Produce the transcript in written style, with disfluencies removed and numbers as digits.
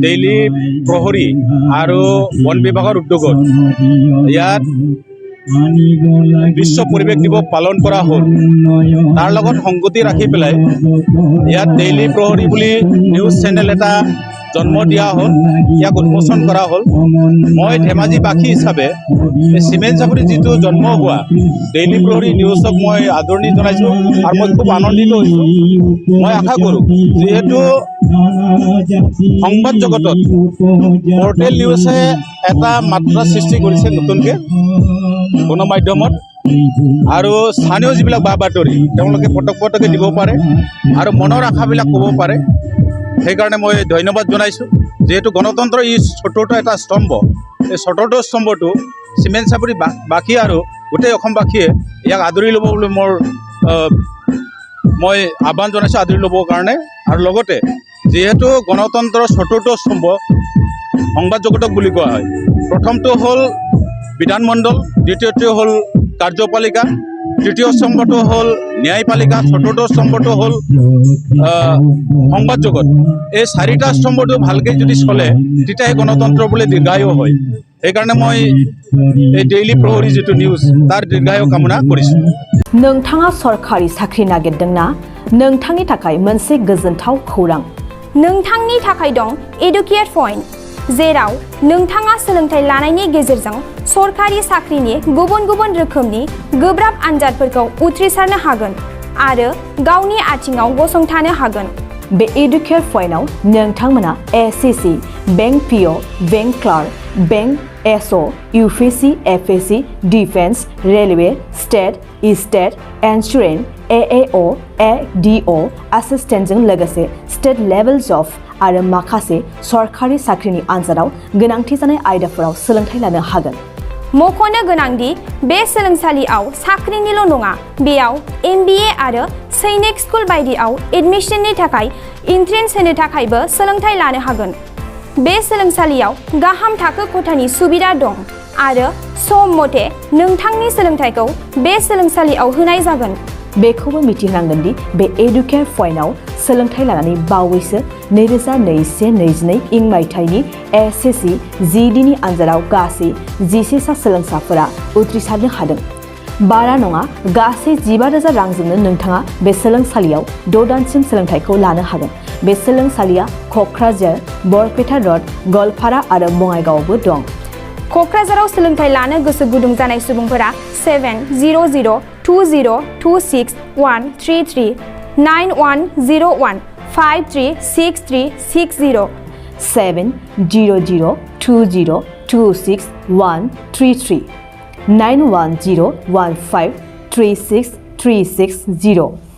Daily প্ৰহৰী আৰু বন বিভাগৰ উদ্যোগত ইয়াত বিশ্ব পৰিৱেশ দিৱস পালন কৰা হ'ল। তাৰ লগত সংগতি ৰাখি পেলাই ইয়াত ডেইলি প্ৰহৰী বুলি নিউজ চেনেল এটা জন্ম দিয়া হ'ল, ইয়াক উন্মোচন কৰা হ'ল। মই ধেমাজিবাসী হিচাপে চিমেণ্ট চাপৰিত যিটো জন্ম হোৱা ডেইলি প্ৰহৰী নিউজক মই আদৰণি জনাইছোঁ আৰু মই খুব আনন্দিত হৈছোঁ। মই আশা কৰোঁ যিহেতু সংবাদ জগতত পৰ্টেল নিউজে এটা মাত্ৰা সৃষ্টি কৰিছে নতুনকৈ গণমাধ্যমত, আৰু স্থানীয় যিবিলাক বা বাতৰি তেওঁলোকে পটককৈ দিব পাৰে আৰু মনৰ আশাবিলাক ক'ব পাৰে। সেইকাৰণে মই ধন্যবাদ জনাইছোঁ। যিহেতু গণতন্ত্ৰ ই চতুৰ্থ এটা স্তম্ভ, এই চতুৰ্থ স্তম্ভটো চিমেণ্ট চাপৰি বাসী আৰু গোটেই অসমবাসীয়ে ইয়াক আদৰি ল'ব বুলি মই আহ্বান জনাইছোঁ, আদৰি ল'বৰ কাৰণে। আৰু লগতে যিহেতু গণতন্ত্ৰৰ চতুৰ্থ স্তম্ভ সংবাদ জগতক বুলি কোৱা হয়, প্ৰথমটো হ'ল বিধানমণ্ডল, দ্বিতীয়টো হ'ল কাৰ্যপালিকা, তৃতীয় স্তম্ভটো হ'ল ন্যায়পালিকা, চতুৰ্থ স্তম্ভটো হ'ল সংবাদ জগত। এই চাৰিটা স্তম্ভটো ভালকৈ যদি চলে তেতিয়াহে গণতন্ত্ৰ বোলে দীৰ্ঘায়ু হয়। সেইকাৰণে মই এই ডেইলি প্ৰহৰী যিটো নিউজ তাৰ দীৰ্ঘায়ু কামনা কৰিছোঁ। नोंथाङा सरखारि साख्रि नागिरदोंना? नोंथांनि थाखाय मोनसे गोजोनथाव खौरां। नोंथांनि थाखाय दं एडुकेट पइन्ट, जेराव नोंथाङा सोलोंथाइ लानायनि गेजेरजों सरखारि साख्रिनि गुबुन गुबुन रोखोमनि गोब्राब आनजादफोरखौ उथ्रिसारनो हागोन आरो गावनि आथिङाव गसंथानो हागोन। बे एडुकेट पइन्टआव नोंथांमोना SSC, bank PO, bank clerk, bank SO, UPSC, FSC, defence, railway, state insurance, AAO, ADO एसिस्टेन्टजों लोगोसे स्टेट लेभेल जब आरो माखासे सरखारि साख्रिनि आनजादाव गोनांथि जानाय आयदाफोराव सोलोंथाइ लानो हागोन। मख'नो गोनांदि बे सोलोंसालियाव साख्रिनिल' नङा, बेयाव एमबिए आरो सैनिक स्कुल बायदियाव एडमिशननि थाखाय एन्ट्रेन्स होनो थाखायबो सोलोंथाइ लानो हागोन। बे सोलोंसालियाव गाहाम थाखो खथानि सुबिदा दं आरो सम मथे नोंथांनि सोलोंथाइखौ बे सोलोंसालियाव होनाय जागोन। बेखौबो मिथिहोनांगोन दि बे एडुकेट पइन्टआव सोलोंथाइ लानानै बावैसो 2021-22 इं मायथाइनि एसएससि जिडिनि आनजादाव गासै 11 सा सोलोंसाफोरा उथ्रिसारनो हादों। बारा नङा, गासै 15,000 रांजोंनो नोंथाङा बे सोलोंसालियाव 6 दानसिम सोलोंथाइखौ लानो हागोन। बे सोलोंसालिया क'क्राझार, बरपेटा रड, गवालपारा आरो बङाइगावआवबो दं। क'क्राझाराव सोलोंथाइ लानो गोसो गुदुं जानाय सुबुंफोरा 700262133 9101 536360 70020262133 9101536360